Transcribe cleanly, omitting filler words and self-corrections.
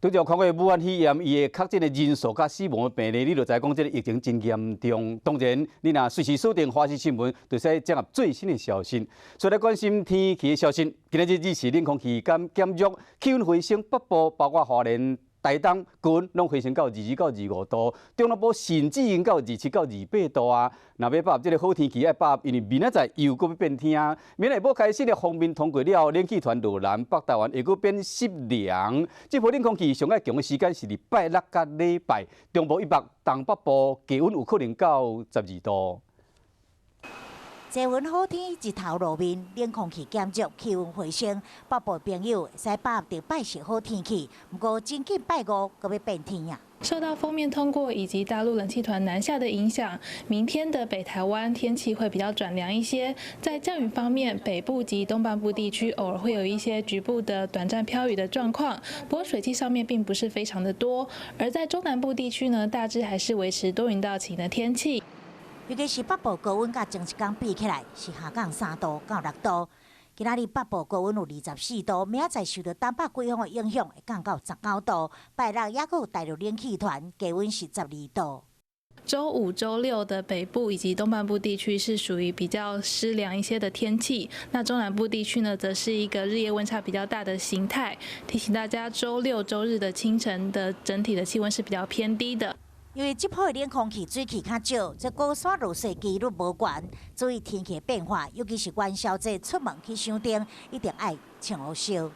拄着看过武汉肺炎，伊的确诊的人数甲死亡的病例，你就知讲这个疫情真严重。当然，你若随时锁定华视新闻，就使掌握最新的消息。再来关心天气的消息，今日日是冷空气减弱，气温回升，北部包括花莲、台东、高雄拢回升到22到25度，中南部甚至已经到27到28度啊！若要把握这个好天气，爱把握，因为明仔载又搁要变天啊！明下晡开始的锋面通过了，冷气团落南北台湾会搁变湿凉。这波冷空气上爱强的时间是礼拜六甲礼拜，中部以北、东北部低温有可能到12度。气温好天，日头露面，冷空气减弱，气温回升。北部朋友会使把握着拜是好天气，不过真紧拜五搁要变天呀。受到锋面通过以及大陆冷气团南下的影响，明天的北台湾天气会比较转凉一些。在降雨方面，北部及东半部地区偶尔会有一些局部的短暂飘雨的状况，不过水汽上面并不是非常的多。而在中南部地区呢，大致还是维持多云到晴的天气。尤其是北部高温，甲前一天比起来是下降3度到6度。今仔日北部高温有24度，明仔载受到东北季风的影响，会降到19度。拜六也有大陆冷气团，低温是12度。周五、周六的北部以及东半部地区是属于比较湿凉一些的天气，那中南部地区呢，则是一个日夜温差比较大的形态。提醒大家，周六、周日的清晨的整体的气温是比较偏低的。因为这波的冷空气水汽较少，这高山落雪几率无悬。注意天气变化，尤其是元宵节出门去商店，一定爱穿好烧。